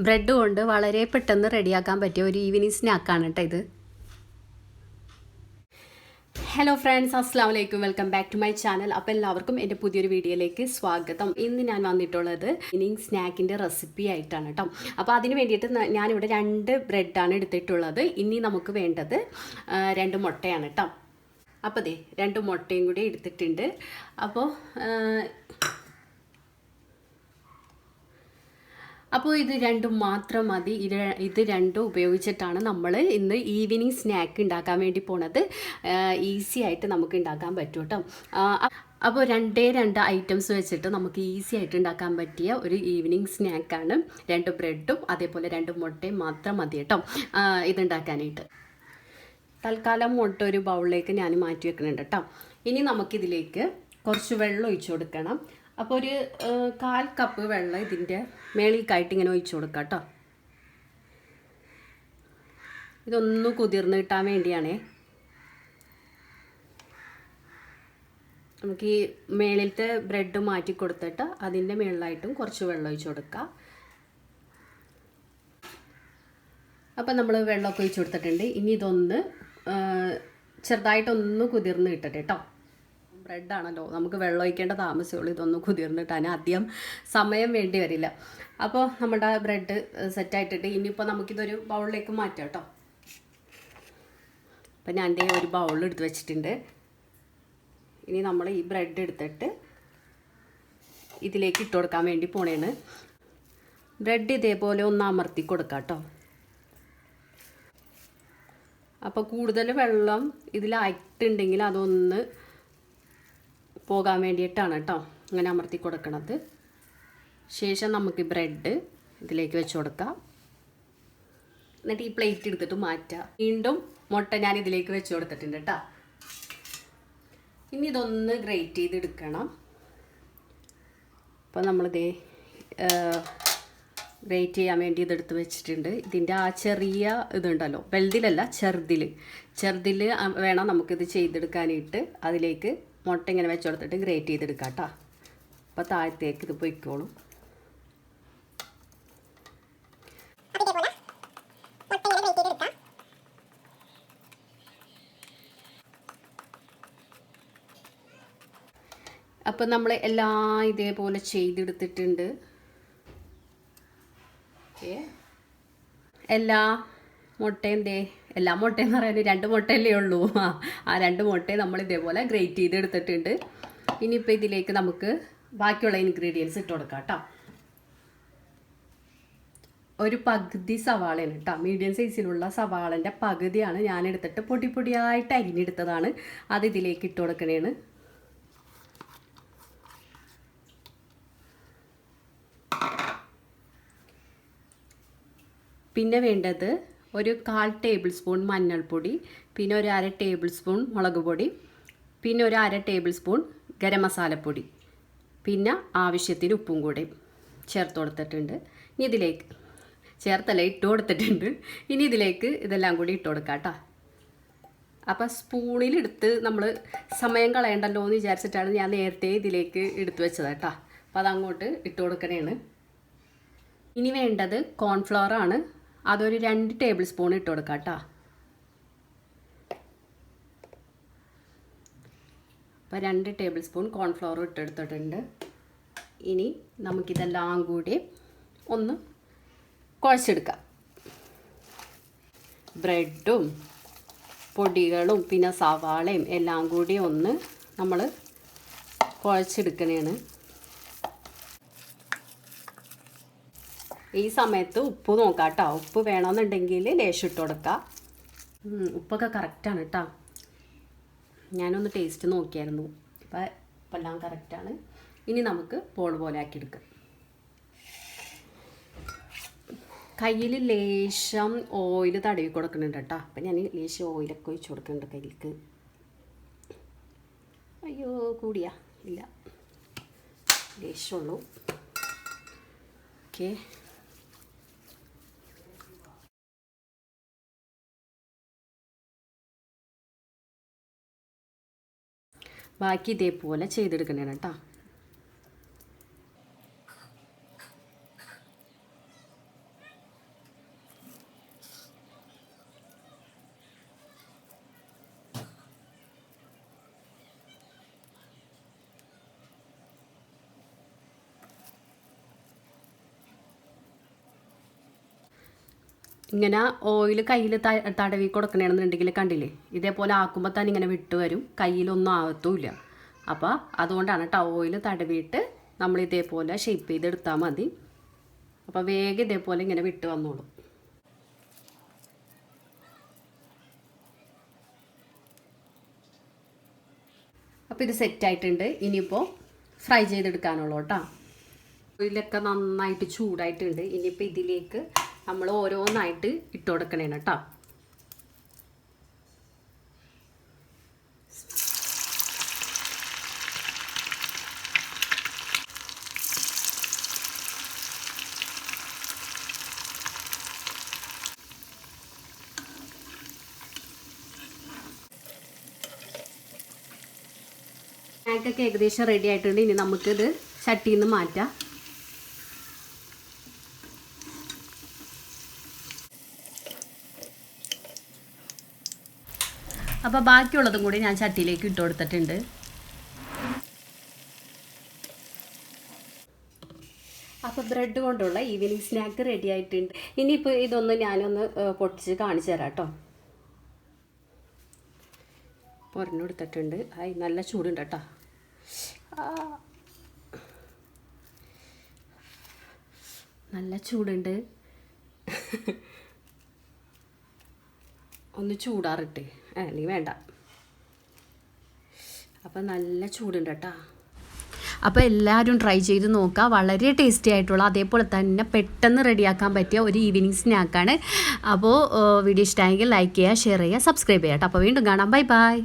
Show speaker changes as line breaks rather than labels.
Bread കൊണ്ട് വളരെ പെട്ടെന്ന് റെഡിയാക്കാൻ പറ്റിയ ഒരു ഈവനിങ് സ്നാക്കാണ് കേട്ടോ ഇത്. ഹലോ ഫ്രണ്ട്സ്, അസ്സാം വലൈക്കും. Welcome back to my channel. അപ്പോൾ എല്ലാവർക്കും എൻ്റെ പുതിയൊരു വീഡിയോയിലേക്ക് സ്വാഗതം. ഇന്ന് ഞാൻ വന്നിട്ടുള്ളത് ഈവനിങ് സ്നാക്കിൻ്റെ റെസിപ്പി ആയിട്ടാണ് കേട്ടോ. അപ്പോൾ അതിന് വേണ്ടിയിട്ട് ഞാനിവിടെ 2 ബ്രെഡാണ് എടുത്തിട്ടുള്ളത്. ഇനി നമുക്ക് വേണ്ടത് 2 മുട്ടയാണ് കേട്ടോ. അപ്പോൾ ദേ 2 മുട്ടയും കൂടി എടുത്തിട്ടുണ്ട്. അപ്പോൾ ഇത് രണ്ടും മാത്രം മതി. ഇത് രണ്ടും ഉപയോഗിച്ചിട്ടാണ് നമ്മൾ ഇന്ന് ഈവനിങ് സ്നാക്ക് ഉണ്ടാക്കാൻ വേണ്ടി പോണത്. ഈസി ആയിട്ട് നമുക്ക് ഉണ്ടാക്കാൻ പറ്റും കേട്ടോ. അപ്പോൾ 2 ഐറ്റംസ് വെച്ചിട്ട് നമുക്ക് ഈസി ആയിട്ട് ഉണ്ടാക്കാൻ പറ്റിയ ഒരു ഈവനിങ് സ്നാക്കാണ്. 2 ബ്രെഡും അതേപോലെ 2 മുട്ടയും മാത്രം മതി കേട്ടോ ഇതുണ്ടാക്കാനായിട്ട്. തൽക്കാലം മുട്ട ഒരു ബൗളിലേക്ക് ഞാൻ മാറ്റി വെക്കുന്നുണ്ട് കേട്ടോ. ഇനി നമുക്കിതിലേക്ക് കുറച്ച് വെള്ളം ഒഴിച്ചു കൊടുക്കണം. അപ്പോൾ ഒരു 1/4 കപ്പ് വെള്ളം ഇതിൻ്റെ മേളിലേക്കായിട്ട് ഇങ്ങനെ ഒഴിച്ചു കൊടുക്കാം കേട്ടോ. ഇതൊന്ന് കുതിർന്ന് കിട്ടാൻ വേണ്ടിയാണേ. നമുക്ക് ഈ മേളിലത്തെ ബ്രെഡ് മാറ്റി കൊടുത്തിട്ട് അതിൻ്റെ മേളിലായിട്ടും കുറച്ച് വെള്ളം ഒഴിച്ചു കൊടുക്കാം. അപ്പം നമ്മൾ വെള്ളമൊക്കെ ഒഴിച്ചു കൊടുത്തിട്ടുണ്ട്. ഇനി ഇതൊന്ന് ചെറുതായിട്ടൊന്ന് കുതിർന്ന് കിട്ടട്ടെ കേട്ടോ. ബ്രെഡാണല്ലോ, നമുക്ക് വെള്ളം ഒഴിക്കേണ്ട താമസമുള്ളൂ. ഇതൊന്ന് കുതിർന്നിട്ടാണ്, അധികം സമയം വേണ്ടി വരില്ല. അപ്പോൾ നമ്മുടെ ബ്രെഡ് സെറ്റായിട്ടിട്ട് ഇനിയിപ്പോൾ നമുക്കിതൊരു ബൗളിലേക്ക് മാറ്റാം കേട്ടോ. അപ്പം ഞാൻ എൻ്റെ ഒരു ബൗൾ എടുത്ത് വെച്ചിട്ടുണ്ട്. ഇനി നമ്മൾ ഈ ബ്രെഡ് എടുത്തിട്ട് ഇതിലേക്ക് ഇട്ട് കൊടുക്കാൻ വേണ്ടി പോണേണ്. ബ്രെഡ് ഇതേപോലെ ഒന്ന് അമർത്തി കൊടുക്കാം കേട്ടോ. അപ്പോൾ കൂടുതൽ വെള്ളം ഇതിലായിട്ടുണ്ടെങ്കിൽ അതൊന്ന് പോകാൻ വേണ്ടിയിട്ടാണ് കേട്ടോ അങ്ങനെ അമർത്തി കൊടുക്കണത്. ശേഷം നമുക്ക് ബ്രെഡ് ഇതിലേക്ക് വെച്ച് കൊടുക്കാം. എന്നിട്ട് ഈ പ്ലേറ്റ് എടുത്തിട്ട് മാറ്റാം. വീണ്ടും മുട്ട ഞാൻ ഇതിലേക്ക് വെച്ച് കൊടുത്തിട്ടുണ്ട് കേട്ടോ. ഇനി ഇതൊന്ന് ഗ്രേറ്റ് ചെയ്തെടുക്കണം. അപ്പോൾ നമ്മളിതേ ഗ്രേറ്റ് ചെയ്യാൻ വേണ്ടി ഇതെടുത്ത് വെച്ചിട്ടുണ്ട്. ഇതിൻ്റെ ആ ചെറിയ ഇതുണ്ടല്ലോ, വലുതിലല്ല ചെറുതിൽ വേണം നമുക്കിത് ചെയ്തെടുക്കാനായിട്ട്. അതിലേക്ക് മുട്ട ഇങ്ങനെ വെച്ച് കൊടുത്തിട്ട് ഗ്രേറ്റ് ചെയ്തെടുക്കാം കേട്ടോ. അപ്പോൾ താഴത്തേക്ക് ഇത് പൊയ്ക്കോളും. അപ്പം നമ്മൾ എല്ലാം ഇതേപോലെ ചെയ്തെടുത്തിട്ടുണ്ട്. എല്ലാ മുട്ടയും എല്ലാ മുട്ടയെന്ന് പറയുന്നത് 2 മുട്ടയല്ലേ ഉള്ളൂ. ആ 2 മുട്ടയും നമ്മൾ ഇതേപോലെ ഗ്രേറ്റ് ചെയ്തെടുത്തിട്ടുണ്ട്. ഇനിയിപ്പോൾ ഇതിലേക്ക് നമുക്ക് ബാക്കിയുള്ള ഇൻഗ്രീഡിയൻസ് ഇട്ട് കൊടുക്കാം കേട്ടോ. ഒരു പകുതി സവാളയാണ് കേട്ടോ, മീഡിയം സൈസിലുള്ള സവാളൻ്റെ പകുതിയാണ് ഞാൻ എടുത്തിട്ട് പൊടിയായിട്ട് അരിഞ്ഞെടുത്തതാണ്. അത് ഇതിലേക്ക് ഇട്ട് കൊടുക്കണേണ്. പിന്നെ വേണ്ടത് ഒരു 1/4 ടേബിൾ സ്പൂൺ മഞ്ഞൾപ്പൊടി, പിന്നെ ഒരു 1/2 ടേബിൾ സ്പൂൺ മുളക് പൊടി, പിന്നെ ഒരു 1/2 ടേബിൾ സ്പൂൺ ഗരം മസാലപ്പൊടി, പിന്നെ ആവശ്യത്തിന് ഉപ്പും കൂടി ചേർത്ത് കൊടുത്തിട്ടുണ്ട്. ഇനി ഇതിലേക്ക് ഇട്ട് കൊടുത്തിട്ടുണ്ട്. ഇനി ഇതിലേക്ക് ഇതെല്ലാം കൂടി ഇട്ട് കൊടുക്കാം കേട്ടോ. അപ്പോൾ സ്പൂണിലെടുത്ത് നമ്മൾ സമയം കളയണ്ടല്ലോ എന്ന് വിചാരിച്ചിട്ടാണ് ഞാൻ നേരത്തെ ഇതിലേക്ക് എടുത്തു വെച്ചത് കേട്ടോ. അപ്പോൾ അതങ്ങോട്ട് ഇട്ട് കൊടുക്കണേണ്. ഇനി വേണ്ടത് കോൺഫ്ലവറാണ്. അതൊരു 2 ടേബിൾ സ്പൂൺ ഇട്ട് കൊടുക്കാം കേട്ടോ. അപ്പോൾ 2 ടേബിൾ സ്പൂൺ കോൺഫ്ലവർ ഇട്ടെടുത്തിട്ടുണ്ട്. ഇനി നമുക്കിതെല്ലാം കൂടി ഒന്ന് കുഴച്ചെടുക്കാം. ബ്രെഡും പൊടികളും പിന്നെ സവാളയും എല്ലാം കൂടി ഒന്ന് നമ്മൾ കുഴച്ചെടുക്കണേണ്. ഈ സമയത്ത് ഉപ്പ് നോക്കാം കേട്ടോ. ഉപ്പ് വേണമെന്നുണ്ടെങ്കിൽ ലേശം ഇട്ട് കൊടുക്കാം. ഉപ്പൊക്കെ കറക്റ്റാണ് കേട്ടോ. ഞാനൊന്ന് ടേസ്റ്റ് നോക്കിയായിരുന്നു. ഇപ്പം എല്ലാം കറക്റ്റാണ്. ഇനി നമുക്ക് ബോൾ പോലെ ആക്കിയെടുക്കാം. കയ്യിൽ ലേശം ഓയിൽ തടവി കൊടുക്കുന്നുണ്ട് കേട്ടോ. അപ്പം ഞാൻ ലേശം ഓയിലൊക്കെ ഒഴിച്ച് കൊടുക്കുന്നുണ്ട് കയ്യിലേക്ക്. അയ്യോ കൂടിയാ ഇല്ല, ലേശമുള്ളൂ. ഓക്കെ, ബാക്കി ഇതേപോലെ ചെയ്തെടുക്കണേ കേട്ടോ. ഇങ്ങനെ ഓയിൽ കയ്യിൽ തടവി കൊടുക്കണമെന്നുണ്ടെങ്കിൽ കണ്ടില്ലേ, ഇതേപോലെ ആക്കുമ്പോൾ തന്നെ ഇങ്ങനെ വിട്ട് വരും, കയ്യിലൊന്നും ആവത്തുമില്ല. അപ്പോൾ അതുകൊണ്ടാണ് ഓയിൽ തടവിയിട്ട് നമ്മൾ ഇതേപോലെ ഷേപ്പ് ചെയ്തെടുത്താൽ മതി. അപ്പോൾ വേഗം ഇതേപോലെ ഇങ്ങനെ വിട്ട് വന്നോളും. അപ്പോൾ ഇത് സെറ്റായിട്ടുണ്ട്. ഇനിയിപ്പോൾ ഫ്രൈ ചെയ്തെടുക്കാനുള്ളൂ കേട്ടോ. ഓയിലൊക്കെ നന്നായിട്ട് ചൂടായിട്ടുണ്ട്. ഇനിയിപ്പോൾ ഇതിലേക്ക് നമ്മൾ ഓരോന്നായിട്ട് ഇട്ട് കൊടുക്കണേണ് കേട്ടോ. സ്നാക്കൊക്കെ ഏകദേശം റെഡി ആയിട്ടുണ്ട്. ഇനി നമുക്കിത് ചട്ടിയിൽ നിന്ന് മാറ്റാം. അപ്പോൾ ബാക്കിയുള്ളതും കൂടി ഞാൻ ചട്ടിയിലേക്ക് ഇട്ട് കൊടുത്തിട്ടുണ്ട്. അപ്പോൾ ബ്രെഡ് കൊണ്ടുള്ള ഈവനിങ് സ്നാക്ക് റെഡി ആയിട്ടുണ്ട്. ഇനിയിപ്പോൾ ഇതൊന്ന് ഞാനൊന്ന് പൊട്ടിച്ച് കാണിച്ചു തരാം കേട്ടോ. പൊരഞ്ഞു കൊടുത്തിട്ടുണ്ട്. നല്ല ചൂടുണ്ട് കേട്ടോ. നല്ല ചൂടുണ്ട്. ഒന്ന് ചൂടാറിട്ട് നീ വേണ്ട. അപ്പം നല്ല ചൂടുണ്ട് കേട്ടോ. അപ്പോൾ എല്ലാവരും ട്രൈ ചെയ്ത് നോക്കുക. വളരെ ടേസ്റ്റി ആയിട്ടുള്ള, അതേപോലെ തന്നെ പെട്ടെന്ന് റെഡിയാക്കാൻ പറ്റിയ ഒരു ഈവനിങ് സ്നാക്കാണ്. അപ്പോൾ വീഡിയോ ഇഷ്ടമായെങ്കിൽ ലൈക്ക് ചെയ്യുക, ഷെയർ ചെയ്യുക, സബ്സ്ക്രൈബ് ചെയ്യുക കേട്ടോ. അപ്പോൾ വീണ്ടും കാണാം. Bye bye.